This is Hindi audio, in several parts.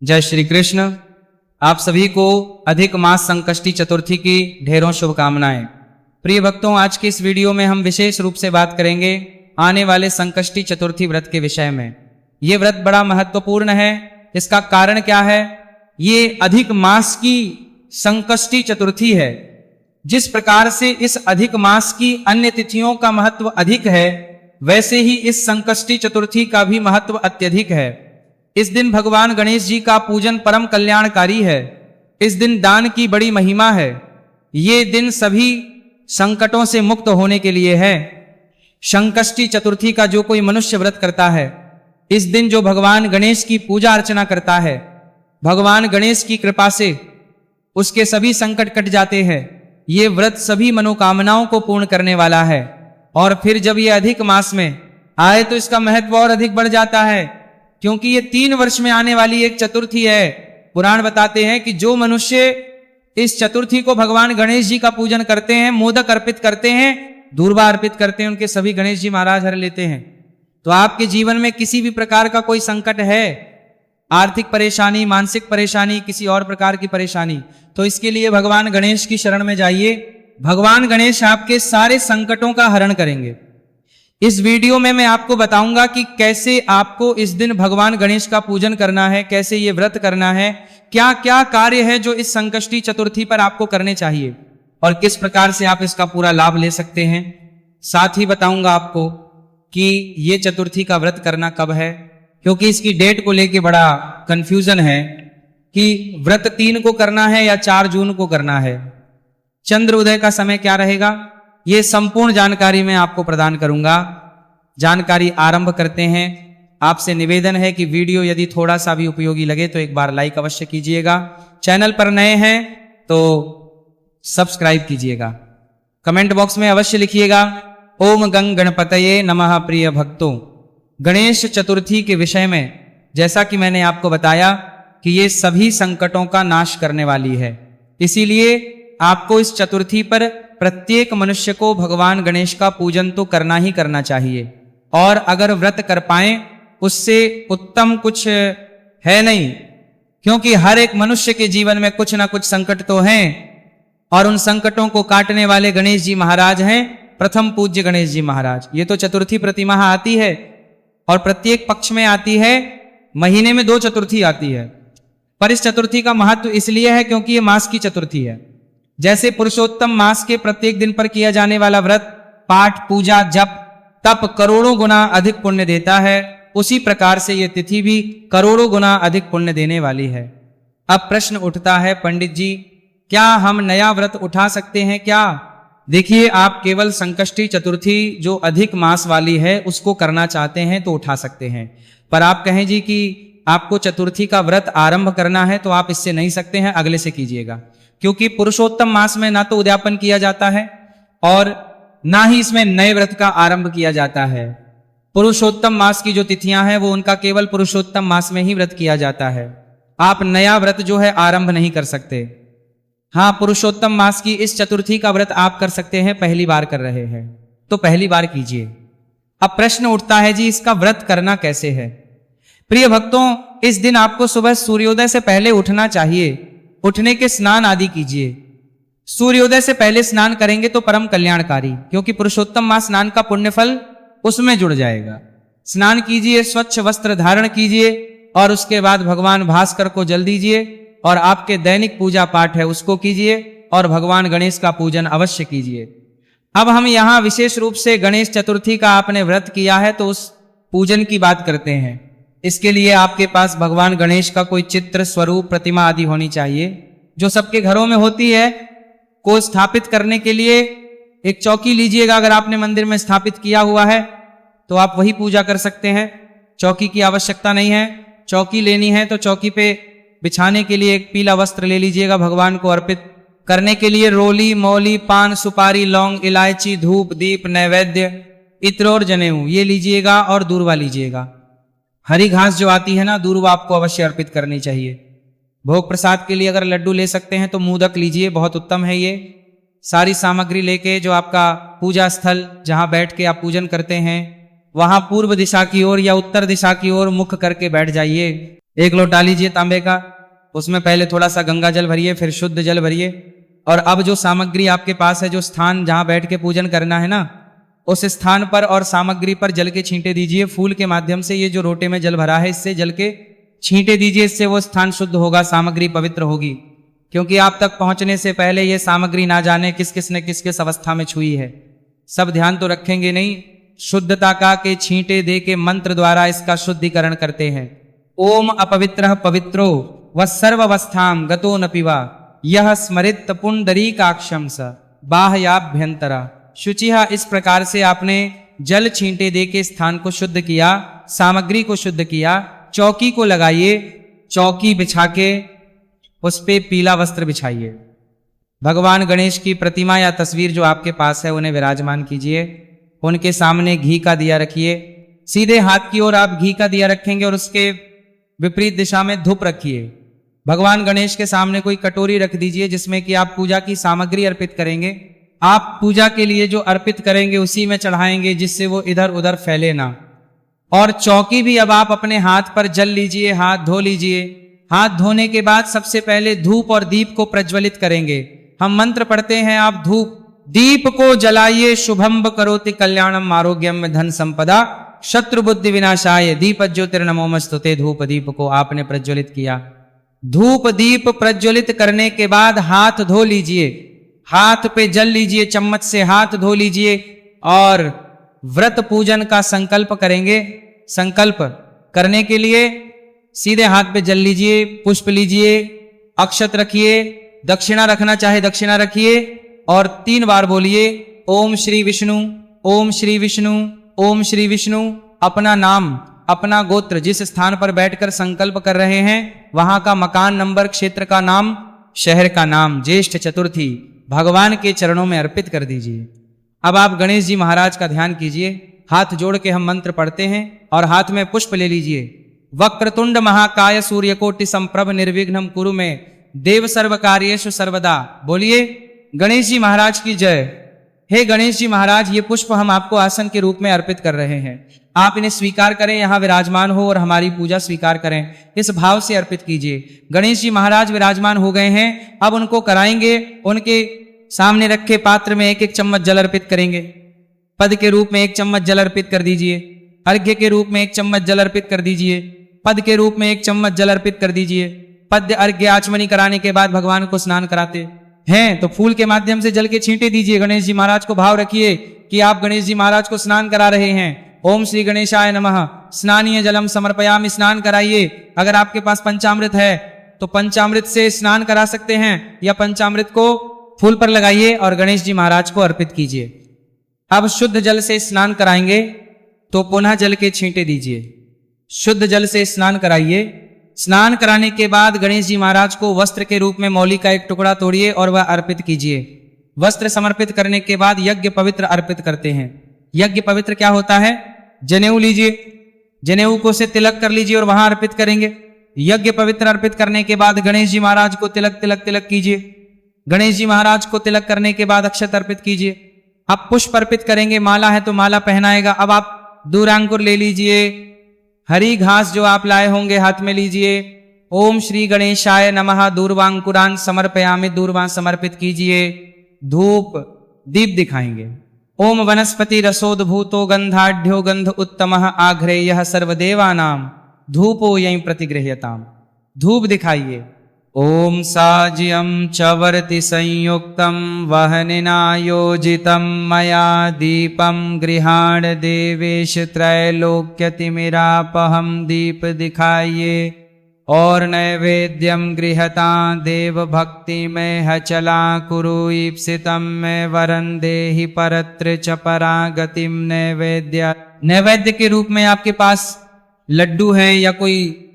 जय श्री कृष्ण। आप सभी को अधिक मास संकष्टी चतुर्थी की ढेरों शुभकामनाएं। प्रिय भक्तों, आज की इस वीडियो में हम विशेष रूप से बात करेंगे आने वाले संकष्टी चतुर्थी व्रत के विषय में। ये व्रत बड़ा महत्वपूर्ण है। इसका कारण क्या है? ये अधिक मास की संकष्टी चतुर्थी है। जिस प्रकार से इस अधिक मास की अन्य तिथियों का महत्व अधिक है, वैसे ही इस संकष्टी चतुर्थी का भी महत्व अत्यधिक है। इस दिन भगवान गणेश जी का पूजन परम कल्याणकारी है। इस दिन दान की बड़ी महिमा है। ये दिन सभी संकटों से मुक्त होने के लिए है। संकष्टी चतुर्थी का जो कोई मनुष्य व्रत करता है, इस दिन जो भगवान गणेश की पूजा अर्चना करता है, भगवान गणेश की कृपा से उसके सभी संकट कट जाते हैं। ये व्रत सभी मनोकामनाओं को पूर्ण करने वाला है। और फिर जब ये अधिक मास में आए तो इसका महत्व और अधिक बढ़ जाता है, क्योंकि ये 3 वर्ष में आने वाली एक चतुर्थी है। पुराण बताते हैं कि जो मनुष्य इस चतुर्थी को भगवान गणेश जी का पूजन करते हैं, मोदक अर्पित करते हैं, दूर्वा अर्पित करते हैं, उनके सभी गणेश जी महाराज हर लेते हैं। तो आपके जीवन में किसी भी प्रकार का कोई संकट है, आर्थिक परेशानी, मानसिक परेशानी, किसी और प्रकार की परेशानी, तो इसके लिए भगवान गणेश की शरण में जाइए। भगवान गणेश आपके सारे संकटों का हरण करेंगे। इस वीडियो में मैं आपको बताऊंगा कि कैसे आपको इस दिन भगवान गणेश का पूजन करना है, कैसे ये व्रत करना है, क्या क्या कार्य है जो इस संकष्टी चतुर्थी पर आपको करने चाहिए और किस प्रकार से आप इसका पूरा लाभ ले सकते हैं। साथ ही बताऊंगा आपको कि ये चतुर्थी का व्रत करना कब है, क्योंकि इसकी डेट को लेके बड़ा कंफ्यूजन है कि व्रत 3 को करना है या 4 जून को करना है, चंद्र उदय का समय क्या रहेगा, ये संपूर्ण जानकारी मैं आपको प्रदान करूंगा। जानकारी आरंभ करते हैं। आपसे निवेदन है कि वीडियो यदि थोड़ा सा भी उपयोगी लगे तो एक बार लाइक अवश्य कीजिएगा। चैनल पर नए हैं तो सब्सक्राइब कीजिएगा। कमेंट बॉक्स में अवश्य लिखिएगा ओम गंग गणपतये नमः। प्रिय भक्तों, गणेश चतुर्थी के विषय में जैसा कि मैंने आपको बताया कि ये सभी संकटों का नाश करने वाली है, इसीलिए आपको इस चतुर्थी पर प्रत्येक मनुष्य को भगवान गणेश का पूजन तो करना ही करना चाहिए। और अगर व्रत कर पाए उससे उत्तम कुछ है नहीं, क्योंकि हर एक मनुष्य के जीवन में कुछ ना कुछ संकट तो हैं, और उन संकटों को काटने वाले गणेश जी महाराज हैं प्रथम पूज्य गणेश जी महाराज। ये तो चतुर्थी प्रतिमाह आती है और प्रत्येक पक्ष में आती है, महीने में 2 चतुर्थी आती है। पर इस चतुर्थी का महत्व इसलिए है क्योंकि ये मास की चतुर्थी है। जैसे पुरुषोत्तम मास के प्रत्येक दिन पर किया जाने वाला व्रत, पाठ, पूजा, जप, तप करोड़ों गुना अधिक पुण्य देता है, उसी प्रकार से ये तिथि भी करोड़ों गुना अधिक पुण्य देने वाली है। अब प्रश्न उठता है, पंडित जी क्या हम नया व्रत उठा सकते हैं क्या? देखिए, आप केवल संकष्टी चतुर्थी जो अधिक मास वाली है उसको करना चाहते हैं तो उठा सकते हैं। पर आप कहें जी कि आपको चतुर्थी का व्रत आरंभ करना है तो आप इससे नहीं सकते हैं, अगले से कीजिएगा, क्योंकि पुरुषोत्तम मास में ना तो उद्यापन किया जाता है और ना ही इसमें नए व्रत का आरंभ किया जाता है। पुरुषोत्तम मास की जो तिथियां हैं वो उनका केवल पुरुषोत्तम मास में ही व्रत किया जाता है। आप नया व्रत जो है आरंभ नहीं कर सकते। हाँ, पुरुषोत्तम मास की इस चतुर्थी का व्रत आप कर सकते हैं, पहली बार कर रहे हैं तो पहली बार कीजिए। अब प्रश्न उठता है जी इसका व्रत करना कैसे है? प्रिय भक्तों, इस दिन आपको सुबह सूर्योदय से पहले उठना चाहिए। उठने के स्नान आदि कीजिए। सूर्योदय से पहले स्नान करेंगे तो परम कल्याणकारी, क्योंकि पुरुषोत्तम मास स्नान का पुण्य फल उसमें जुड़ जाएगा। स्नान कीजिए, स्वच्छ वस्त्र धारण कीजिए और उसके बाद भगवान भास्कर को जल दीजिए और आपके दैनिक पूजा पाठ है उसको कीजिए और भगवान गणेश का पूजन अवश्य कीजिए। अब हम यहाँ विशेष रूप से गणेश चतुर्थी का आपने व्रत किया है तो उस पूजन की बात करते हैं। इसके लिए आपके पास भगवान गणेश का कोई चित्र, स्वरूप, प्रतिमा आदि होनी चाहिए, जो सबके घरों में होती है। को स्थापित करने के लिए एक चौकी लीजिएगा। अगर आपने मंदिर में स्थापित किया हुआ है तो आप वही पूजा कर सकते हैं, चौकी की आवश्यकता नहीं है। चौकी लेनी है तो चौकी पे बिछाने के लिए एक पीला वस्त्र ले लीजिएगा। भगवान को अर्पित करने के लिए रोली, मौली, पान, सुपारी, लौंग, इलायची, धूप, दीप, नैवेद्य, इत्र और जनेऊ ये लीजिएगा और दूर्वा लीजिएगा। हरी घास जो आती है ना, दूर्वा आपको अवश्य अर्पित करनी चाहिए। भोग प्रसाद के लिए अगर लड्डू ले सकते हैं तो मोदक लीजिए, बहुत उत्तम है ये। सारी सामग्री लेके जो आपका पूजा स्थल जहां बैठ के आप पूजन करते हैं वहां पूर्व दिशा की ओर या उत्तर दिशा की ओर मुख करके बैठ जाइए। एक लोटा लीजिए तांबे का, उसमें पहले थोड़ा सा गंगा जल भरिए, फिर शुद्ध जल भरिए। और अब जो सामग्री आपके पास है, जो स्थान जहां बैठ के पूजन करना है ना, उस स्थान पर और सामग्री पर जल के छींटे दीजिए। फूल के माध्यम से ये जो लोटे में जल भरा है, इससे जल के छींटे दीजिए। इससे वो स्थान शुद्ध होगा, सामग्री पवित्र होगी। क्योंकि आप तक पहुंचने से पहले ये सामग्री ना जाने किस किस ने किस किस अवस्था में छुई है, सब ध्यान तो रखेंगे नहीं। शुद्धता का के छींटे दे के मंत्र द्वारा इसका शुद्धिकरण करते हैं। ओम अपवित्रः पवित्रो व सर्वावस्थाम गतो न पिवा यह स्मरित पुंडरीकाक्षं स बाह्याभ्यंतरा शुचिहा। इस प्रकार से आपने जल छींटे दे के स्थान को शुद्ध किया, सामग्री को शुद्ध किया। चौकी को लगाइए, चौकी बिछा के उस पे पीला वस्त्र बिछाइए। भगवान गणेश की प्रतिमा या तस्वीर जो आपके पास है उन्हें विराजमान कीजिए। उनके सामने घी का दिया रखिए। सीधे हाथ की ओर आप घी का दिया रखेंगे और उसके विपरीत दिशा में धूप रखिए। भगवान गणेश के सामने कोई कटोरी रख दीजिए जिसमें कि आप पूजा की सामग्री अर्पित करेंगे। आप पूजा के लिए जो अर्पित करेंगे उसी में चढ़ाएंगे, जिससे वो इधर उधर फैले ना। और चौकी भी अब आप अपने हाथ पर जल लीजिए, हाथ धो लीजिए। हाथ धोने के बाद सबसे पहले धूप और दीप को प्रज्वलित करेंगे। हम मंत्र पढ़ते हैं, आप धूप दीप को जलाइए। शुभम करोति कल्याणम आरोग्यम धन संपदा शत्रु बुद्धि विनाशाय दीप ज्योतिर्नमोमस्तुते। धूप दीप को आपने प्रज्वलित किया। धूप दीप प्रज्वलित करने के बाद हाथ धो लीजिए, हाथ पे जल लीजिए, चम्मच से हाथ धो लीजिए और व्रत पूजन का संकल्प करेंगे। संकल्प करने के लिए सीधे हाथ पे जल लीजिए, पुष्प लीजिए, अक्षत रखिए, दक्षिणा रखना चाहे दक्षिणा रखिए और 3 बार बोलिए ओम श्री विष्णु, ओम श्री विष्णु, ओम श्री विष्णु। अपना नाम, अपना गोत्र, जिस स्थान पर बैठकर संकल्प कर रहे हैं वहां का मकान नंबर, क्षेत्र का नाम, शहर का नाम, ज्येष्ठ चतुर्थी भगवान के चरणों में अर्पित कर दीजिए। अब आप गणेश जी महाराज का ध्यान कीजिए। हाथ जोड़ के हम मंत्र पढ़ते हैं और हाथ में पुष्प ले लीजिए। वक्रतुंड महाकाय सूर्यकोटि संप्रभ निर्विघ्नं कुरु मे देव सर्व कार्येषु सर्वदा। बोलिए गणेश जी महाराज की जय। हे गणेश जी महाराज, ये पुष्प हम आपको आसन के रूप में अर्पित कर रहे हैं। आप इन्हें स्वीकार करें, यहाँ विराजमान हो और हमारी पूजा स्वीकार करें। इस भाव से अर्पित कीजिए। गणेश जी महाराज विराजमान हो गए हैं। अब उनको कराएंगे। उनके सामने रखे पात्र में 1-1 चम्मच जल अर्पित करेंगे। पद के रूप में 1 चम्मच जल अर्पित कर दीजिए। अर्घ्य के रूप में 1 चम्मच जल अर्पित कर दीजिए। पद के रूप में 1 चम्मच जल अर्पित कर दीजिए। पद्य अर्घ्य आचमनी कराने के बाद भगवान को स्नान कराते हैं तो फूल के माध्यम से जल के छींटे दीजिए। गणेश जी महाराज को भाव रखिए कि आप गणेश जी महाराज को स्नान करा रहे हैं। ओम श्री गणेशाय नमः। स्नानीय जलम समर्पयामि। स्नान कराइए। अगर आपके पास पंचामृत है तो पंचामृत से स्नान करा सकते हैं या पंचामृत को फूल पर लगाइए और गणेश जी महाराज को अर्पित कीजिए। अब शुद्ध जल से स्नान कराएंगे तो पुनः जल के छींटे दीजिए। शुद्ध जल से स्नान कराइए। स्नान कराने के बाद गणेश जी महाराज को वस्त्र के रूप में मौली का 1 टुकड़ा तोड़िए और वह अर्पित कीजिए। वस्त्र समर्पित करने के बाद यज्ञ पवित्र अर्पित करते हैं। यज्ञ पवित्र क्या होता है? जनेऊ लीजिए, जनेऊ को से तिलक कर लीजिए और वहां अर्पित करेंगे। यज्ञ पवित्र अर्पित करने के बाद गणेश जी महाराज को तिलक तिलक तिलक कीजिए। गणेश जी महाराज को तिलक करने के बाद अक्षत अर्पित कीजिए। अब पुष्प अर्पित करेंगे। माला है तो माला पहनाएगा। अब आप दूरांकुर ले लीजिए। हरी घास जो आप लाए होंगे हाथ में लीजिए। ओम श्री गणेशाय नमः। दूर्वांकुरान समर्पयामि। दूर्वा समर्पित कीजिए। धूप दीप दिखाएंगे। ओम वनस्पति रसोद्भूतो गंधाढ़्यो गंध उत्तमः आघ्रेयः सर्वदेवानां धूपो यं प्रतिगृह्यताम्। धूप दिखाइए। ओम साज्यं चवर्ति संयुक्तं वहनिना योजितं मया दीपं गृहाण देवेश त्रैलोक्यतिमिरापहं। दीप दिखाइए और नैवेद्यम गृहता देव भक्ति में हचला कुरु ईप्सितम में वरन देहि परत्र च परागतिम। नैवेद्य, नैवेद्य के रूप में आपके पास लड्डू है या कोई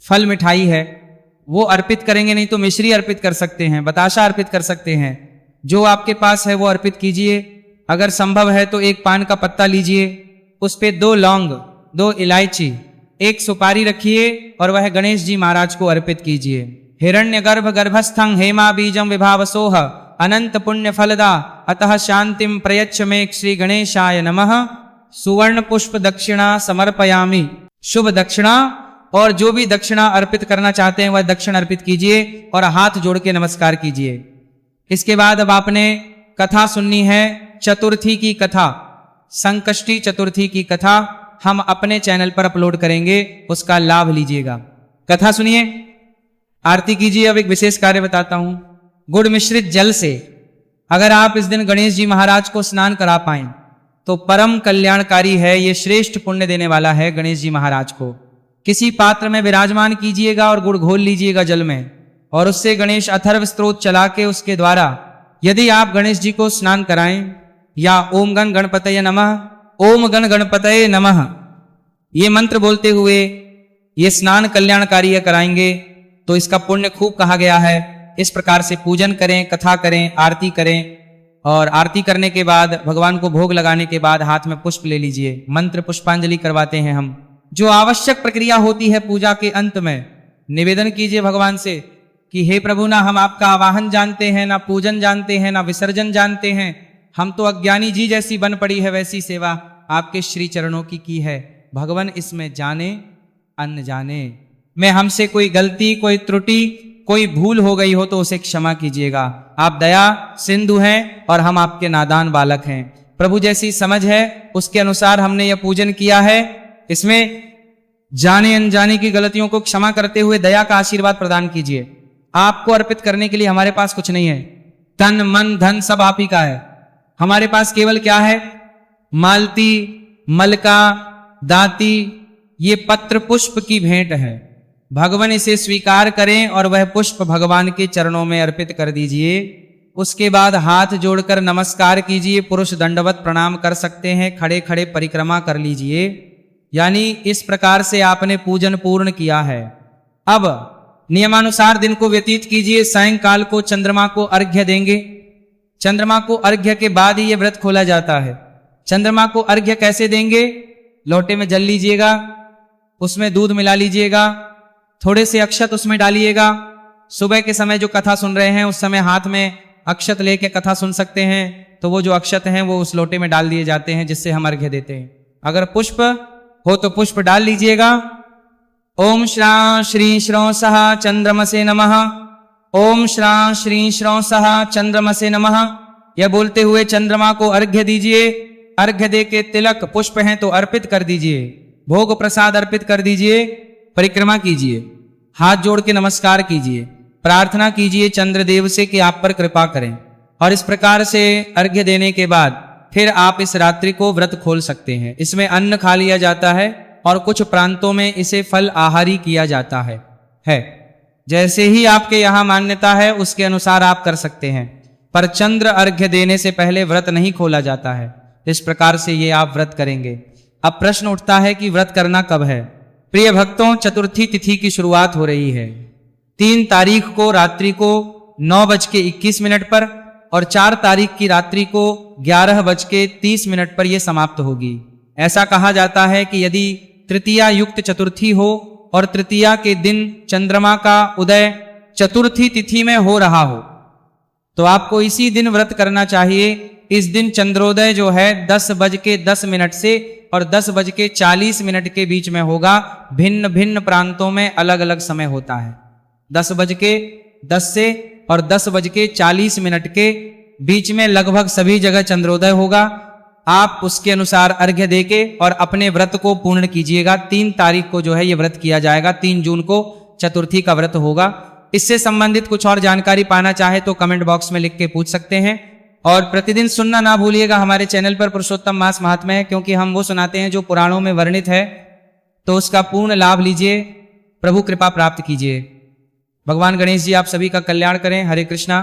फल मिठाई है वो अर्पित करेंगे। नहीं तो मिश्री अर्पित कर सकते हैं, बताशा अर्पित कर सकते हैं। जो आपके पास है वो अर्पित कीजिए। अगर संभव है तो 1 पान का पत्ता लीजिए, उस पे 2 लौंग, 2 इलायची, 1 सुपारी रखिए और वह गणेश जी महाराज को अर्पित कीजिए। हिरण्य गर्भ गर्भस्थं हेमा बीजम विभावसोह अनंत पुण्य फलदा अतः शांतिम प्रयच्छ मे श्री गणेशाय नमः। सुवर्ण पुष्प दक्षिणा समर्पयामि। शुभ दक्षिणा और जो भी दक्षिणा अर्पित करना चाहते हैं वह दक्षिण अर्पित कीजिए और हाथ जोड़ के नमस्कार कीजिए। इसके बाद अब आपने कथा सुननी है, चतुर्थी की कथा, संकष्टी चतुर्थी की कथा हम अपने चैनल पर अपलोड करेंगे, उसका लाभ लीजिएगा। कथा सुनिए, आरती कीजिए। अब एक विशेष कार्य बताता हूं, गुड़ मिश्रित जल से अगर आप इस दिन गणेश जी महाराज को स्नान करा पाएं तो परम कल्याणकारी है, ये श्रेष्ठ पुण्य देने वाला है। गणेश जी महाराज को किसी पात्र में विराजमान कीजिएगा और गुड़ घोल लीजिएगा जल में, और उससे गणेश अथर्व स्तोत्र चला के उसके द्वारा यदि आप गणेश जी को स्नान कराएं या ओम गण गणपतये नमः, ओम गण गणपतये नमः ये मंत्र बोलते हुए ये स्नान कल्याणकारी कराएंगे तो इसका पुण्य खूब कहा गया है। इस प्रकार से पूजन करें, कथा करें, आरती करें, और आरती करने के बाद भगवान को भोग लगाने के बाद हाथ में पुष्प ले लीजिए। मंत्र पुष्पांजलि करवाते हैं हम। जो आवश्यक प्रक्रिया होती है पूजा के अंत में, निवेदन कीजिए भगवान से कि हे प्रभु, ना हम आपका आवाहन जानते हैं, ना पूजन जानते हैं, ना विसर्जन जानते हैं, हम तो अज्ञानी जी जैसी बन पड़ी है वैसी सेवा आपके श्री चरणों की है। भगवान इसमें जाने अनजाने में हमसे कोई गलती, कोई त्रुटि, कोई भूल हो गई हो तो उसे क्षमा कीजिएगा। आप दया सिंधु हैं और हम आपके नादान बालक हैं। प्रभु जैसी समझ है उसके अनुसार हमने यह पूजन किया है। इसमें जाने अनजाने की गलतियों को क्षमा करते हुए दया का आशीर्वाद प्रदान कीजिए। आपको अर्पित करने के लिए हमारे पास कुछ नहीं है, तन मन धन सब आप ही का है। हमारे पास केवल क्या है, मालती, मलका, दाती, ये पत्र पुष्प की भेंट है। भगवान इसे स्वीकार करें और वह पुष्प भगवान के चरणों में अर्पित कर दीजिए। उसके बाद हाथ जोड़कर नमस्कार कीजिए। पुरुष दंडवत प्रणाम कर सकते हैं, खड़े खड़े परिक्रमा कर लीजिए। यानी इस प्रकार से आपने पूजन पूर्ण किया है। अब नियमानुसार दिन को व्यतीत कीजिए। सायंकाल को चंद्रमा को अर्घ्य देंगे। चंद्रमा को अर्घ्य के बाद ही यह व्रत खोला जाता है। चंद्रमा को अर्घ्य कैसे देंगे, लोटे में जल लीजिएगा, उसमें दूध मिला लीजिएगा, थोड़े से अक्षत उसमें डालिएगा। सुबह के समय जो कथा सुन रहे हैं उस समय हाथ में अक्षत लेके कथा सुन सकते हैं, तो वो जो अक्षत हैं वो उस लोटे में डाल दिए जाते हैं जिससे हम अर्घ्य देते हैं। अगर पुष्प हो तो पुष्प डाल लीजिएगा। ओम श्रां श्री श्रौ सः चंद्रमसे नमः, ओम श्रां श्री श्रौ सः चंद्रमसे नमः यह बोलते हुए चंद्रमा को अर्घ्य दीजिए। अर्घ्य दे के तिलक पुष्प हैं तो अर्पित कर दीजिए, भोग प्रसाद अर्पित कर दीजिए, परिक्रमा कीजिए, हाथ जोड़ के नमस्कार कीजिए, प्रार्थना कीजिए चंद्रदेव से कि आप पर कृपा करें। और इस प्रकार से अर्घ्य देने के बाद फिर आप इस रात्रि को व्रत खोल सकते हैं। इसमें अन्न खा लिया जाता है और कुछ प्रांतों में इसे फल आहारी किया जाता है। जैसे ही आपके यहाँ मान्यता है उसके अनुसार आप कर सकते हैं, पर चंद्र अर्घ्य देने से पहले व्रत नहीं खोला जाता है। इस प्रकार से ये आप व्रत करेंगे। अब प्रश्न उठता है कि व्रत करना कब है। प्रिय भक्तों, चतुर्थी तिथि की शुरुआत हो रही है 3 तारीख को रात्रि को 9:21 पर और 4 तारीख की रात्रि को 11:30 पर यह समाप्त होगी। ऐसा कहा जाता है कि यदि तृतीया युक्त चतुर्थी हो और तृतीया के दिन चंद्रमा का उदय चतुर्थी तिथि में हो रहा हो तो आपको इसी दिन व्रत करना चाहिए। इस दिन चंद्रोदय जो है 10:10 से और 10:40 के बीच में होगा। भिन्न भिन्न प्रांतों में अलग अलग समय होता है। 10:10 से और 10:40 के बीच में लगभग सभी जगह चंद्रोदय होगा। आप उसके अनुसार अर्घ्य देके और अपने व्रत को पूर्ण कीजिएगा। 3 तारीख को जो है ये व्रत किया जाएगा। 3 जून को चतुर्थी का व्रत होगा। इससे संबंधित कुछ और जानकारी पाना चाहे तो कमेंट बॉक्स में लिख के पूछ सकते हैं। और प्रतिदिन सुनना ना भूलिएगा हमारे चैनल पर पुरुषोत्तम मास महात्म्य है, क्योंकि हम वो सुनाते हैं जो पुराणों में वर्णित है, तो उसका पूर्ण लाभ लीजिए, प्रभु कृपा प्राप्त कीजिए। भगवान गणेश जी आप सभी का कल्याण करें। हरे कृष्णा।